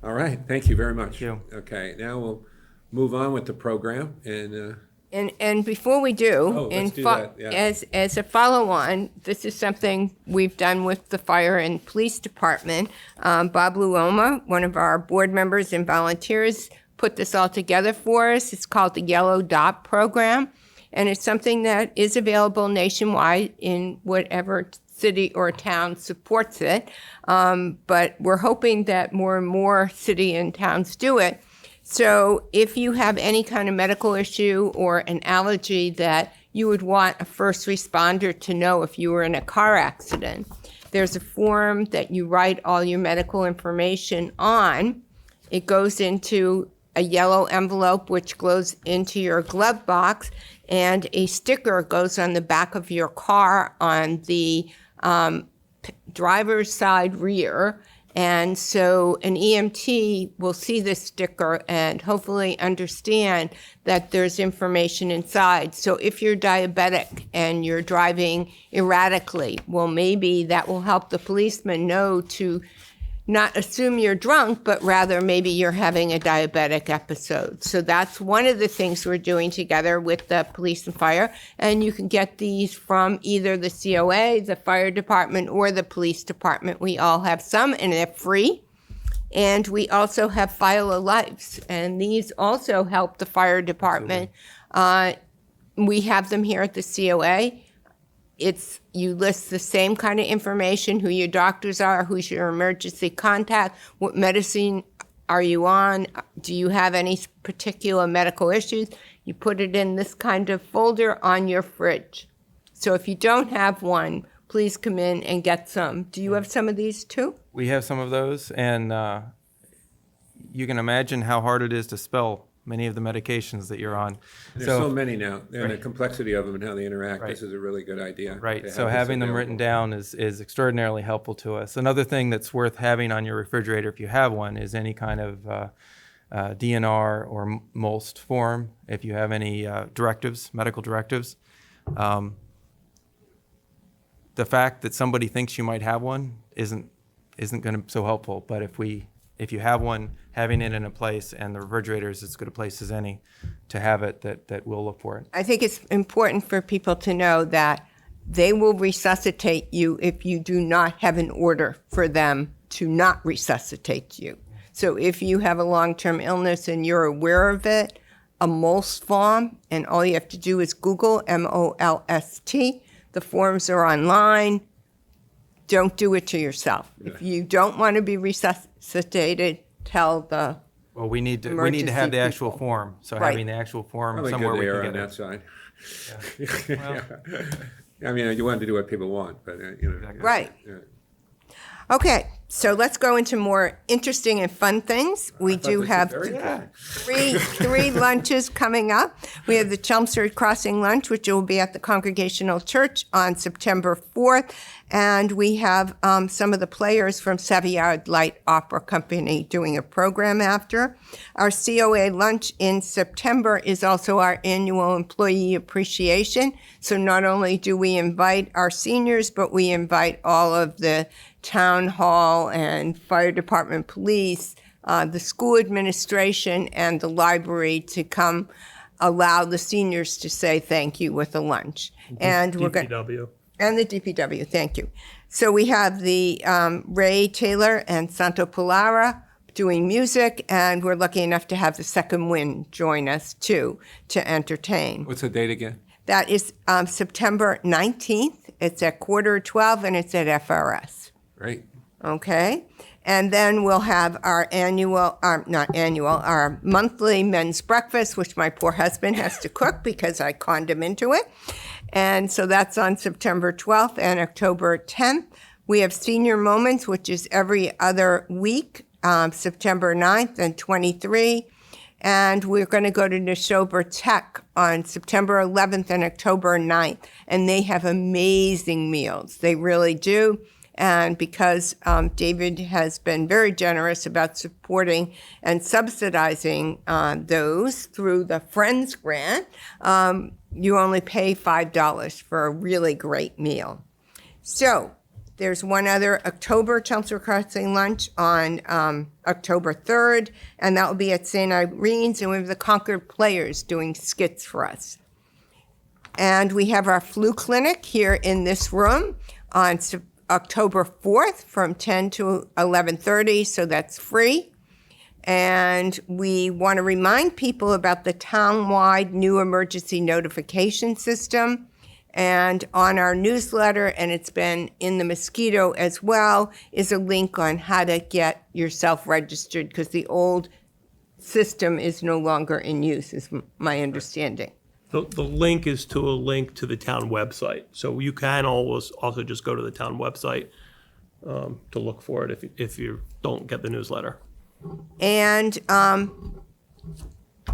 All right, thank you very much. you. Okay, now we'll move on with the program, and And before we do, Oh, let's do that, yeah. as a follow-on, this is something we've done with the fire and police department. Bob Luoma, one of our board members and volunteers, put this all together for us. It's called the Yellow Dot Program, and it's something that is available nationwide in whatever city or town supports it. But we're hoping that more and more city and towns do it. So if you have any kind of medical issue or an allergy that you would want a first responder to know if you were in a car accident, there's a form that you write all your medical information on. It goes into a yellow envelope, which goes into your glove box, and a sticker goes on the back of your car on the driver's side rear. And so an EMT will see this sticker and hopefully understand that there's information inside. So if you're diabetic and you're driving erratically, well, maybe that will help the policeman know to not assume you're drunk, but rather maybe you're having a diabetic episode. So that's one of the things we're doing together with the police and fire. And you can get these from either the COA, the fire department, or the police department. We all have some, and they're free. And we also have File of Lives, and these also help the fire department. We have them here at the COA. You list the same kind of information, who your doctors are, who's your emergency contact, what medicine are you on, do you have any particular medical issues. You put it in this kind of folder on your fridge. So if you don't have one, please come in and get some. Do you have some of these too? We have some of those, and you can imagine how hard it is to spell many of the medications that you're on. there's so many now, and the complexity of them and how they interact. Right. This is a really good idea. Right, to so have this having them available. written down is extraordinarily helpful to us. Another thing that's worth having on your refrigerator, if you have one, is any kind of DNR or MOLST form, if you have any directives, medical directives. The fact that somebody thinks you might have one isn't going to be so helpful, but if you have one, having it in a place, and the refrigerator is as good a place as any to have it, that we'll look for it. I think it's important for people to know that they will resuscitate you if you do not have an order for them to not resuscitate you. So if you have a long-term illness and you're aware of it, a MOLST form, and all you have to do is Google MOLST. The forms are online. Don't do it to yourself. If you don't want to be resuscitated, tell the Well, we need to have Emergency the actual people. form. So Right. having the actual form Probably somewhere good we they can are on get that it. side. I mean, you want to do what people want, but Exactly. Right. yeah. Okay, so let's go into more interesting and fun things. We thought do this was have very fun. three lunches coming up. We have the Chelmsford Crossing Lunch, which will be at the Congregational Church on September 4th. And we have some of the players from Savoyard Light Opera Company doing a program after. Our COA lunch in September is also our annual employee appreciation. So not only do we invite our seniors, but we invite all of the town hall and fire department, police, the school administration, and the library to come allow the seniors to say thank you with a lunch. And we're going DPW. and the DPW, thank you. So we have the Ray Taylor and Santo Polara doing music, and we're lucky enough to have the Second Wind join us too to entertain. What's the date again? That is September 19th. It's at 11:45, and it's at FRS. Great. Okay. And then we'll have our our monthly men's breakfast, which my poor husband has to cook because I conned him into it. And so that's on September 12th and October 10th. We have Senior Moments, which is every other week, September 9th and 23. And we're going to go to Neshoba Tech on September 11th and October 9th. And they have amazing meals. They really do. And because David has been very generous about supporting and subsidizing those through the Friends Grant, you only pay $5 for a really great meal. So There's one other October Chelmsford Crossing lunch on October 3rd, and that will be at St. Irene's, and we have the Concord Players doing skits for us. And we have our flu clinic here in this room on October 4th from 10 to 11:30, so that's free. And we want to remind people about the town-wide new emergency notification system. And on our newsletter, and it's been in the Mosquito as well, is a link on how to get yourself registered, because the old system is no longer in use, is my understanding. The link is to a link to the town website. So you can always also just go to the town website to look for it if you don't get the newsletter. And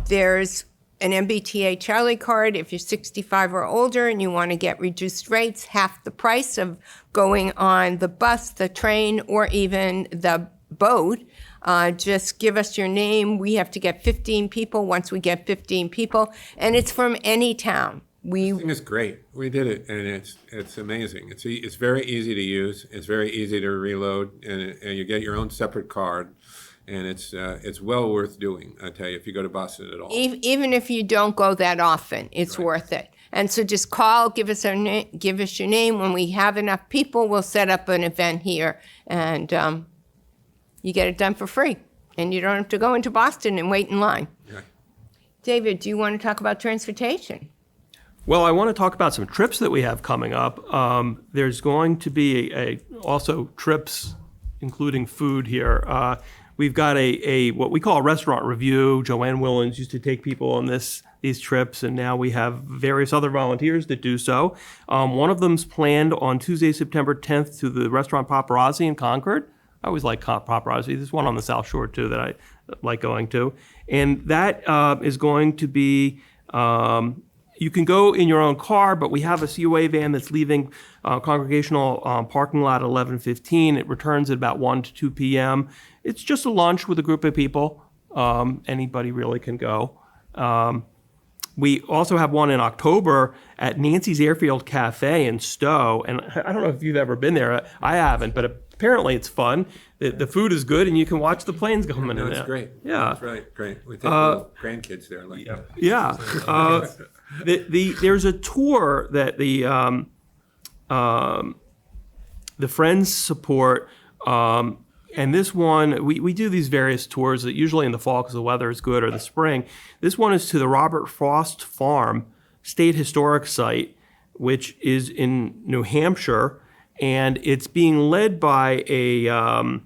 there's an MBTA Charlie card if you're 65 or older and you want to get reduced rates, half the price of going on the bus, the train, or even the boat. Just give us your name. We have to get 15 people. Once we get 15 people, and it's from any town. I think it's great. We did it, and it's amazing. It's very easy to use. It's very easy to reload, and you get your own separate card. And it's well worth doing, I tell you, if you go to Boston at all. Even if you don't go that often, it's worth it. And so just call, give us your name. When we have enough people, we'll set up an event here, and you get it done for free. And you don't have to go into Boston and wait in line. Yeah. David, do you want to talk about transportation? Well, I want to talk about some trips that we have coming up. There's going to be also trips, including food here. We've got a what we call a restaurant review. Joanne Willens used to take people on these trips, and now we have various other volunteers that do so. One of them's planned on Tuesday, September 10th to the restaurant Paparazzi in Concord. I always like Paparazzi. There's one on the South Shore, too, that I like going to. And that is going to be, you can go in your own car, but we have a COA van that's leaving Congregational parking lot at 11:15. It returns at about 1 to 2 p.m. It's just a lunch with a group of people. Anybody really can go. We also have one in October at Nancy's Airfield Cafe in Stowe. And I don't know if you've ever been there. I haven't, but apparently it's fun. The food is good, and you can watch the planes coming in. No, it's there. great. Yeah. That's right. Great. We take little grandkids there. Like that. Yeah. There's a tour that the Friends support. And this one, we do these various tours that usually in the fall because the weather is good, or the spring. This one is to the Robert Frost Farm State Historic Site, which is in New Hampshire, and it's being led by an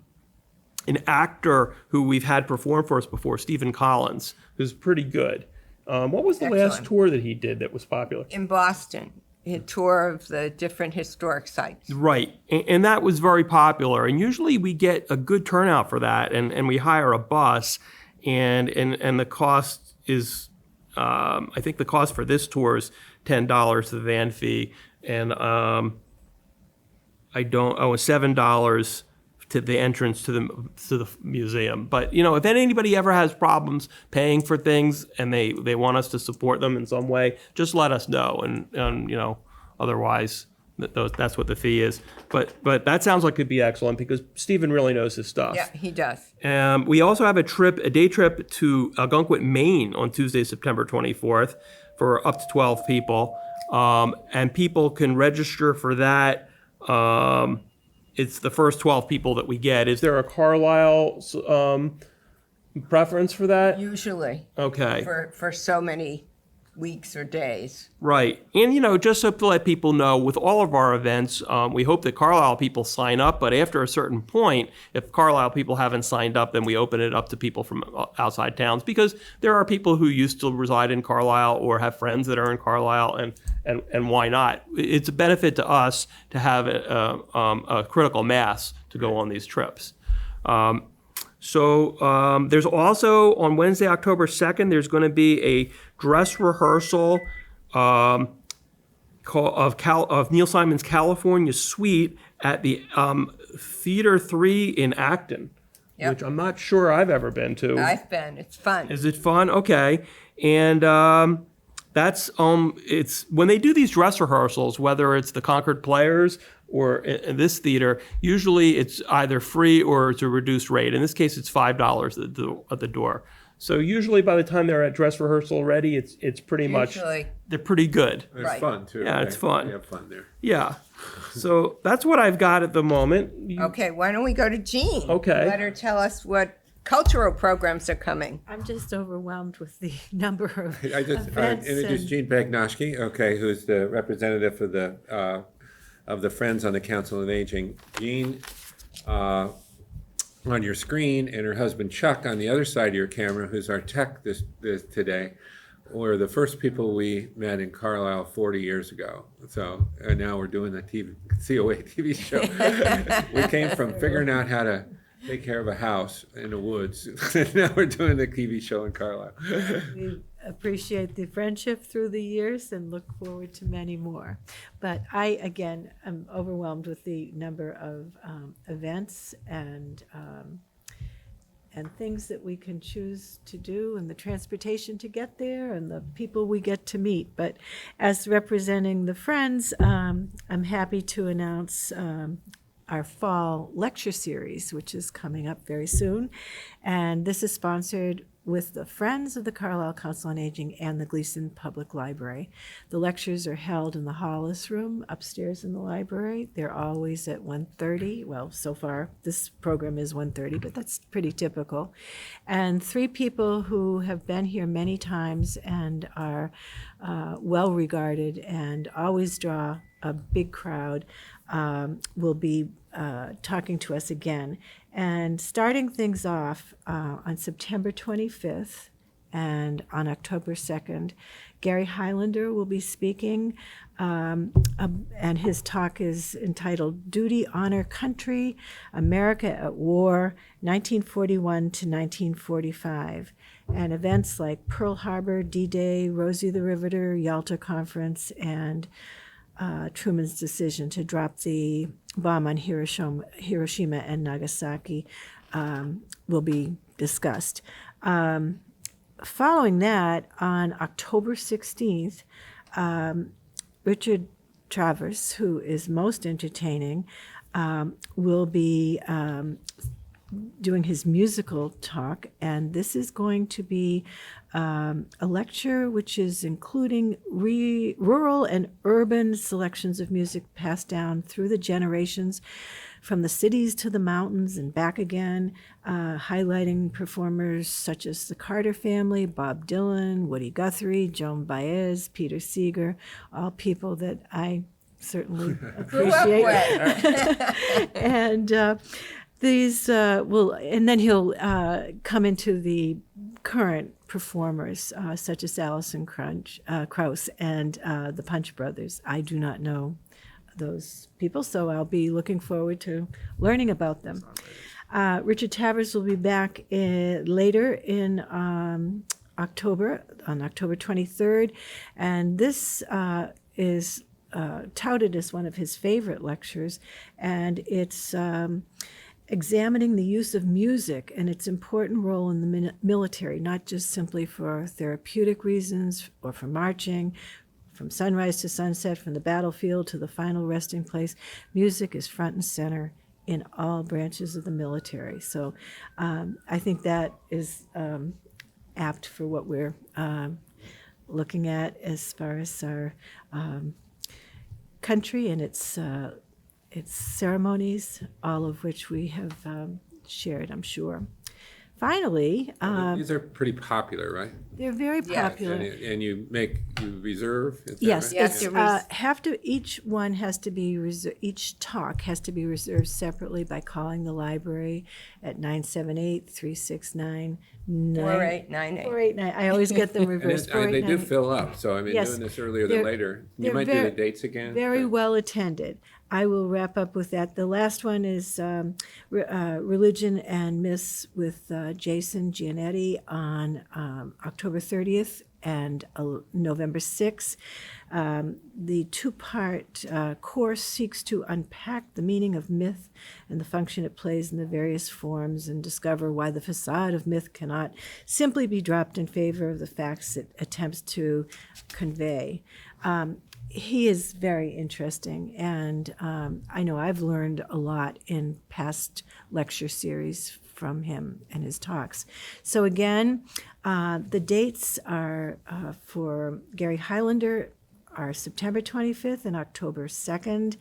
actor who we've had perform for us before, Stephen Collins, who's pretty good. What was the last Excellent. tour that he did that was popular? In Boston, a tour of the different historic sites. Right, and that was very popular. And usually we get a good turnout for that, and we hire a bus, and the cost is, I think the cost for this tour is $10 to the van fee, and $7 to the entrance to the museum. But if anybody ever has problems paying for things and they want us to support them in some way, just let us know. And otherwise, that's what the fee is. But that sounds like it'd be excellent because Stephen really knows his stuff. Yeah, he does. We also have a day trip to Algonquin, Maine on Tuesday, September 24th for up to 12 people. And people can register for that. It's the first 12 people that we get. Is there a Carlisle preference for that? Usually. Okay. For so many weeks or days. Right. And, just so to let people know, with all of our events, we hope that Carlisle people sign up, but after a certain point, if Carlisle people haven't signed up, then we open it up to people from outside towns, because there are people who used to reside in Carlisle or have friends that are in Carlisle, and why not? It's a benefit to us to have a critical mass to go on these trips. So there's also, on Wednesday, October 2nd, there's going to be a dress rehearsal of Neil Simon's California Suite at the Theater 3 in Acton, Yep. which I'm not sure I've ever been to. I've been. It's fun. Is it fun? Okay. And that's it's when they do these dress rehearsals, whether it's the Concord Players or in this theater, usually it's either free or it's a reduced rate. In this case, it's $5 at the door. So usually by the time they're at dress rehearsal ready, it's pretty much, Usually. they're pretty good. It's Right. fun too. Yeah, it's fun. We have fun there. Yeah. So that's what I've got at the moment. Okay, why don't we go to Jean? Okay. Let her tell us what cultural programs are coming. I'm just overwhelmed with the number of I just events introduced and- Jean Bagnoshki, okay, who's the representative of the Friends on the Council on Aging. Jean, on your screen, and her husband Chuck on the other side of your camera, who's our tech this today, were the first people we met in Carlisle 40 years ago. So, and now we're doing the COA TV show. We came from figuring out how to take care of a house in the woods. Now we're doing the TV show in Carlisle. We appreciate the friendship through the years and look forward to many more. But I, again, am overwhelmed with the number of events and things that we can choose to do and the transportation to get there and the people we get to meet. But as representing the Friends, I'm happy to announce our fall lecture series, which is coming up very soon. And this is sponsored with the Friends of the Carlisle Council on Aging and the Gleason Public Library. The lectures are held in the Hollis Room upstairs in the library. They're always at 1:30. Well, so far, this program is 1:30, but that's pretty typical. And 3 people who have been here many times and are well-regarded and always draw a big crowd will be talking to us again. And starting things off on September 25th and on October 2nd, Gary Highlander will be speaking, and his talk is entitled Duty, Honor, Country, America at War, 1941 to 1945. And events like Pearl Harbor, D-Day, Rosie the Riveter, Yalta Conference, and Truman's decision to drop the bomb on Hiroshima and Nagasaki will be discussed. Following that, on October 16th, Richard Travers, who is most entertaining, will be doing his musical talk, and this is going to be a lecture which is including rural and urban selections of music passed down through the generations, from the cities to the mountains and back again, highlighting performers such as the Carter family, Bob Dylan, Woody Guthrie, Joan Baez, Peter Seeger, all people that I certainly Grew up appreciate. with. And these will, and then he'll come into the current performers, such as Alison Krauss and the Punch Brothers. I do not know those people, so I'll be looking forward to learning about them. Richard Travers will be back later in October, on October 23rd, and this is touted as one of his favorite lectures, and it's examining the use of music and its important role in the military, not just simply for therapeutic reasons or for marching, from sunrise to sunset, from the battlefield to the final resting place. Music is front and center in all branches of the military. So I think that is apt for what we're looking at as far as our country and its ceremonies, all of which we have shared, I'm sure. Finally, These are pretty popular, right? they're very Yes. popular. And you reserve? Is that Yes, right? Yes, it's each one has to be each talk has to be reserved separately by calling the library at 978-369-4898. 4898. I always get them And reversed. they do 489. fill up, so I mean, Yes. doing this earlier than They're- later. You they're might do very- the dates again? Very well attended. I will wrap up with that. The last one is Religion and Myths with Jason Giannetti on October 30th and November 6th. The 2-part course seeks to unpack the meaning of myth and the function it plays in the various forms and discover why the facade of myth cannot simply be dropped in favor of the facts it attempts to convey. he is very interesting, and I know I've learned a lot in past lecture series from him and his talks. So again, the dates are for Gary Highlander are September 25th and October 2nd.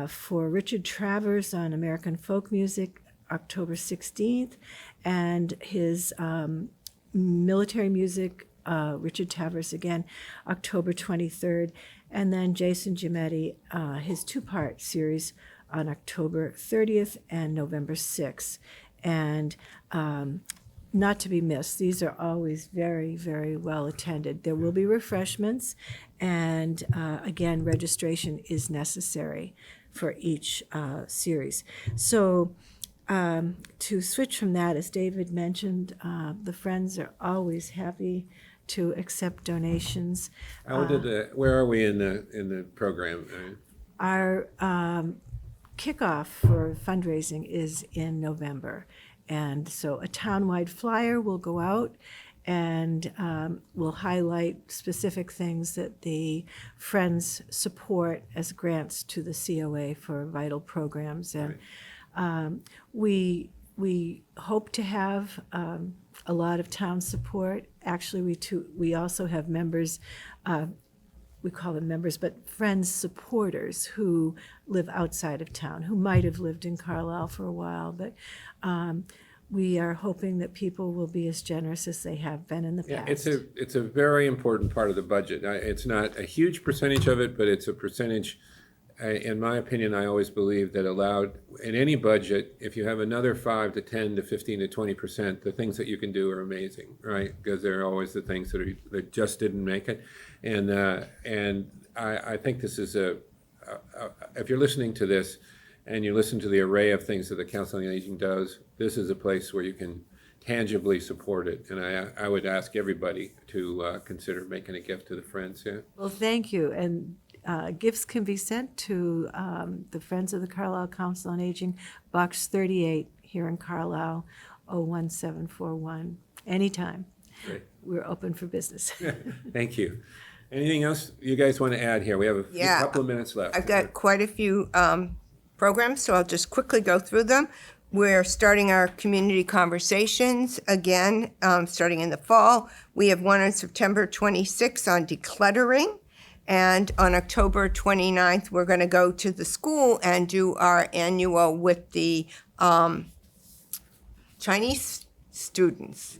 For Richard Travers on American folk music, October 16th, and his military music, Richard Travers again, October 23rd, and then Jason Giametti, his two-part series on October 30th and November 6th. And not to be missed, these are always very, very well attended. There will be refreshments, and again, registration is necessary for each series. So to switch from that, as David mentioned, the Friends are always happy to accept donations. Where are we in the program? Our kickoff for fundraising is in November. And so a townwide flyer will go out and will highlight specific things that the Friends support as grants to the COA for vital programs. And we hope to have a lot of town support. Actually, we also have members, we call them members, but Friends supporters who live outside of town, who might have lived in Carlisle for a while, but we are hoping that people will be as generous as they have been in the past. Yeah, it's a very important part of the budget. It's not a huge percentage of it, but it's a percentage. In my opinion, I always believe that allowed in any budget, if you have another 5 to 10 to 15 to 20%, the things that you can do are amazing, right? Because they're always the things that just didn't make it, and I think this is if you're listening to this, and you listen to the array of things that the Council on Aging does, this is a place where you can tangibly support it. And I would ask everybody to consider making a gift to the Friends. Yeah. Well, thank you. And gifts can be sent to the Friends of the Carlisle Council on Aging, Box 38 here in Carlisle, 01741. Anytime. Great. We're open for business. Thank you. Anything else you guys want to add here? We have a couple of minutes left. I've got quite a few programs, so I'll just quickly go through them. We're starting our community conversations again, starting in the fall. We have one on September 26th on decluttering. And on October 29th, we're going to go to the school and do our annual with the Chinese students.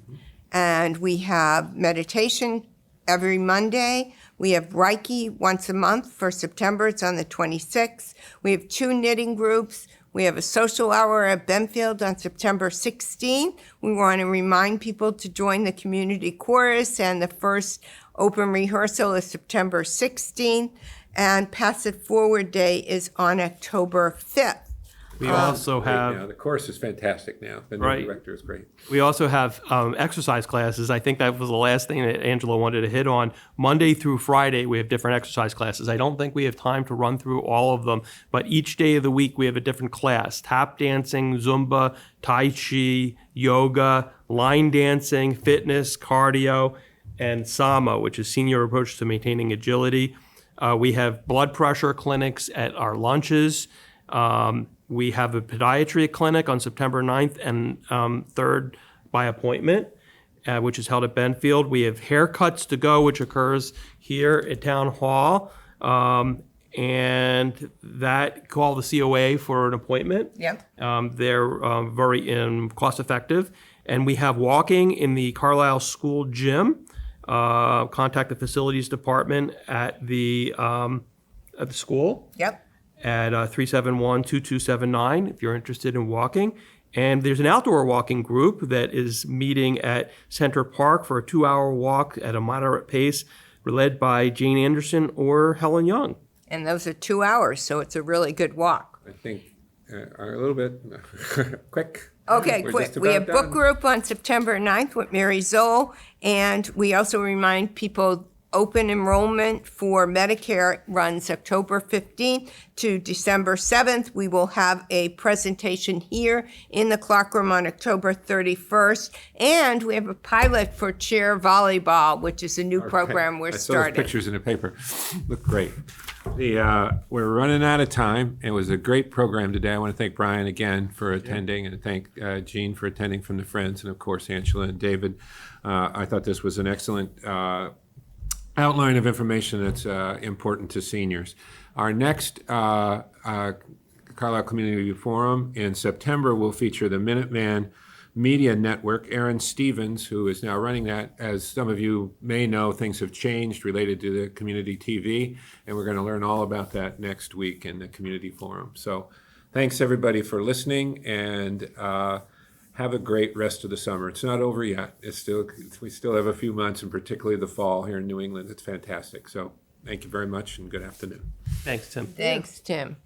And we have meditation every Monday. We have Reiki once a month for September. It's on the 26th. We have 2 knitting groups. We have a social hour at Benfield on September 16th. We want to remind people to join the community chorus, and the first open rehearsal is September 16th, and Pass It Forward Day is on October 5th. We also have Now, the course is fantastic now. The new Right. director is great. We also have exercise classes. I think that was the last thing that Angela wanted to hit on. Monday through Friday, we have different exercise classes. I don't think we have time to run through all of them, but each day of the week we have a different class. Tap dancing, Zumba, Tai Chi, yoga, line dancing, fitness, cardio, and Sama, which is Senior Approach to Maintaining Agility. We have blood pressure clinics at our lunches. We have a podiatry clinic on September 9th and 3rd by appointment, which is held at Benfield. We have Haircuts to Go, which occurs here at Town Hall. And that, call the COA for an appointment. Yep. They're very cost effective. And we have walking in the Carlisle School Gym. Contact the facilities department at the school. Yep. At 371-2279 if you're interested in walking. And there's an outdoor walking group that is meeting at Center Park for a 2-hour walk at a moderate pace, led by Jane Anderson or Helen Young. And those are 2 hours, so it's a really good walk. I think a little bit quick. Okay, We're quick. just We about have book done. group on September 9th with Mary Zoll, and we also remind people open enrollment for Medicare runs October 15th to December 7th. We will have a presentation here in the Clark Room on October 31st. And we have a pilot for chair volleyball, which is a new program we're I saw those starting. pictures in the paper. Look great. We're running out of time. It was a great program today. I want to thank Brian again for attending, and thank Jean for attending from the Friends, and of course Angela and David. I thought this was an excellent outline of information that's important to seniors. Our next Carlisle Community Forum in September will feature the Minuteman Media Network. Aaron Stevens, who is now running that, as some of you may know, things have changed related to the community TV, and we're going to learn all about that next week in the community forum. So thanks everybody for listening, and have a great rest of the summer. It's not over yet. We still have a few months, and particularly the fall here in New England. It's fantastic. So thank you very much, and good afternoon. Thanks, Tim. Thanks, Tim.